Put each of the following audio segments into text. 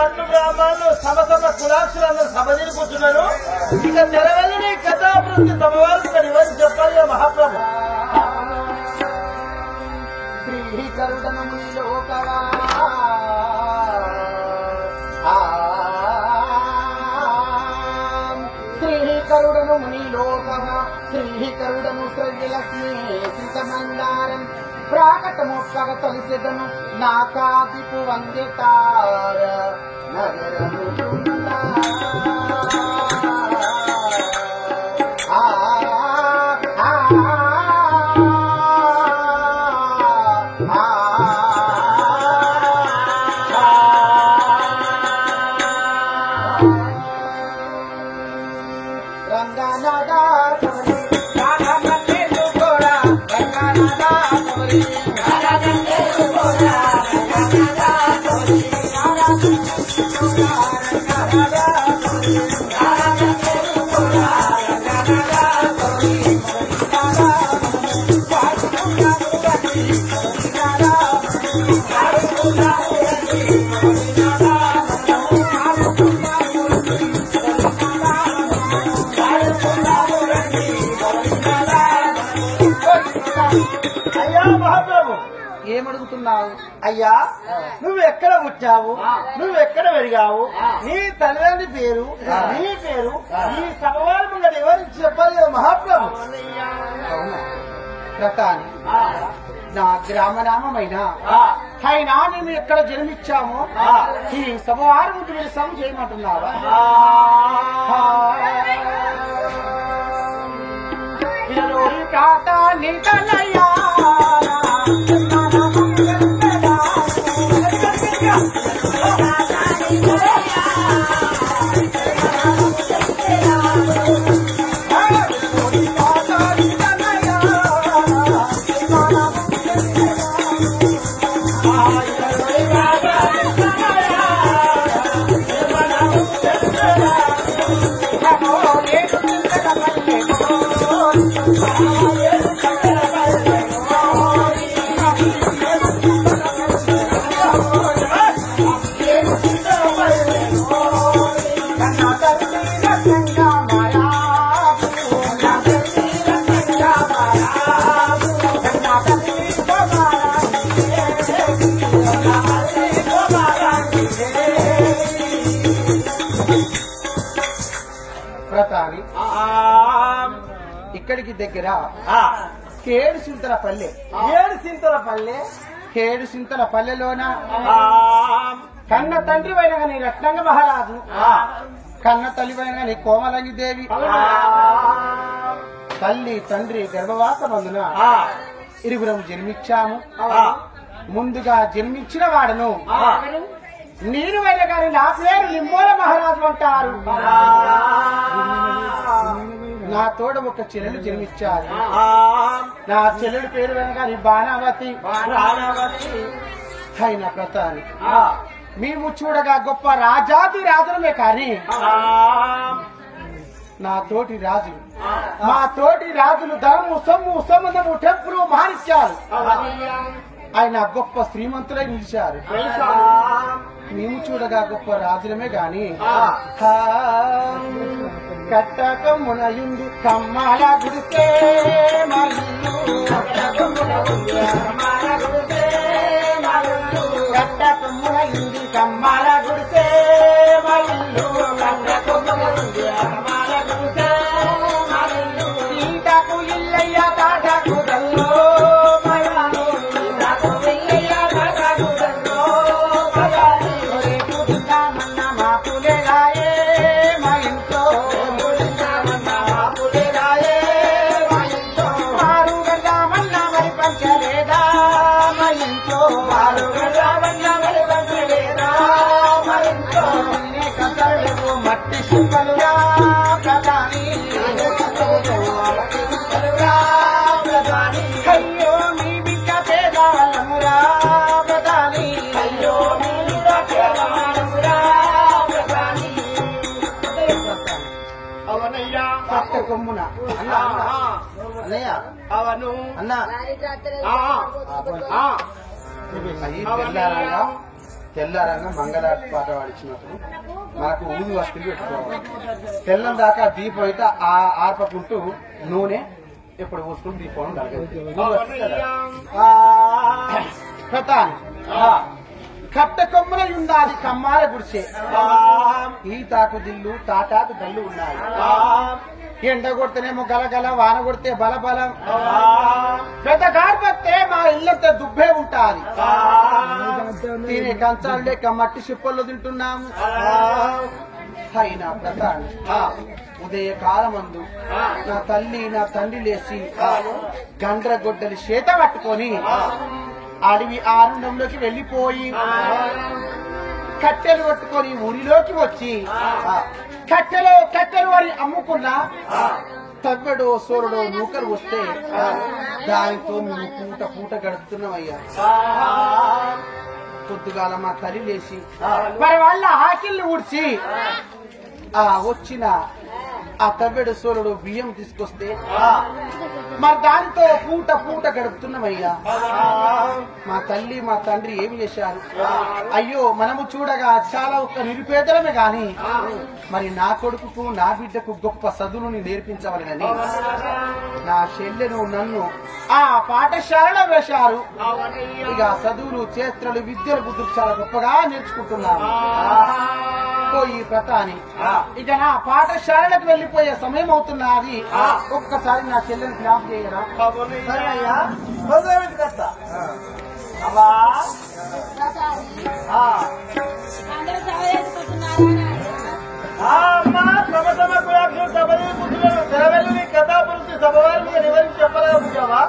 పట్టు గ్రామాల్లో సమ కులాక్షులందరూ సభ తిరుగుతున్నారు. ఇక నెరవేరని కథాభివృద్ధి సమవారికి నివసి చెప్పాలి మహాప్రభు. శ్రీకరుడను లోకవా శ్రీకరుడను మునిలోకవా శ్రీకరుడను శ్రవ్యలక్ష్మీ శ్రీతమందారం ప్రాకటమొక్కగ తొలిసెదను నాకాదిపు వందితార నగరము ఏమడుగుతున్నావు? అయ్యా, నువ్వెక్కడ పుట్టావు, నువ్వెక్కడ పెరిగావు, నీ తల్లిదండ్రి పేరు, నీ పేరు ఈ సభవారంగా వివరించి చెప్పాలి కదా మహాప్రభు. రకాని నా గ్రామనామైన అయినా మేము ఎక్కడ జన్మించామో ఈ సభవారం మీరు సభ చేయమంటున్నావా? ఇక్కడికి దగ్గర కేడు సింతల పల్లె, కేడు సింతల పల్లెలోన కన్న తండ్రి వైన నీ రత్నంగ మహారాజు, కన్న తల్లి వైన నీ కోమలంగి దేవి, తల్లి తండ్రి గర్భవాసమందున ఇరుగురం జన్మించాము. ముందుగా జన్మించిన వాడను నేను వైన గారి నా పేరు నిమ్మోల మహారాజు అంటారు. నా తోడ ఒక చెల్లెలు జన్మించారు. నా చెల్లెలు పేరు వెనకాని బాణావతి. అయిన ప్రతాని మేము చూడగా గొప్ప రాజాది రాజులమే కానీ నా తోటి రాజులు, మా తోటి రాజులు ధనము సొమ్ము సంబంధము టెంపులు మానిచ్చారు. ఆయన గొప్ప శ్రీమంతులై నిలిచారు. మేము చూడగా గొప్ప రాజులమే గాని కట్టకమ్మునయుంది కమ్మాల గుడిసే కట్టకమ్మునయుంది కమ్మాల గుడిసే ఇంటకు ఇల్లయ్య తాటకు కొమ్మున అన్నయ్య అవను అన్న తెల్లారంగా మంగళారతి పాట పాడించినప్పుడు మనకు ఊది వస్తువులు పెట్టుకోవాలి. తెల్లం దాకా దీపం అయితే ఆ ఆర్పకుంటూ నూనె ఎప్పుడు పోసుకుని దీపం ఉండాలి. ప్రధాని కట్ట కొమ్మల ఉండాలి కమ్మాల గుడిసే ఈ తాకు దిల్లు తాటాకు దల్లు ఉన్నాయి. ఎండ కొడితేనేమో గలగల, వాన కొడితే బల బలం, పెద్ద గాడిపడితే మా ఇల్లంతా దుబ్బే ఉంటాది. తినే కంచాలు లేక మట్టి చిప్పల్లో తింటున్నాము. అయినా ప్రధాని ఉదయ కాలమందు నా తల్లి నా తండ్రి లేచి గండ్ర గొడ్డలి చేత పట్టుకొని అడవి ఆనందంలోకి వెళ్లిపోయి కట్టెలు పట్టుకొని ఊరిలోకి వచ్చి కట్టెలు వారి అమ్ముకున్న తవ్వడో సోరడో నూకరు వస్తే దానితో మేము పూట గడుపుతున్నామయ్యా. పొద్దుగాల మా తల్లి లేచి మరి వాళ్ళ ఆకిళ్ళు ఊడ్చి వచ్చిన ఆ తవ్వెడు సోరుడు బియ్యం తీసుకొస్తే మరి దానితో పూట గడుపుతున్నామయ్యా. మా తల్లి మా తండ్రి ఏమి చేశారు? అయ్యో మనము చూడగా చాలా ఒక్క నిరుపేదలమే గాని మరి నా కొడుకుకు నా బిడ్డకు గొప్ప చదువుని నేర్పించవాలని నా చెల్లెను నన్ను ఆ పాఠశాలలో వేశారు. ఇక చదువులు చేత్రలు విద్యలు బుద్ధులు చాలా గొప్పగా నేర్చుకుంటున్నాను. పోయి ప్రతాని ఇక నా పాఠశాలకు వెళ్లిపోయే సమయం అవుతున్నది. ఒక్కసారి నా చెల్లెని జ్ఞాపకం చేయరా? సరేయ్యా తెరవెల్లి కథా పురుషు సభ వారి మీద ఎవరికి చెప్పలేకపోయావా?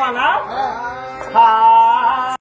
కావాలా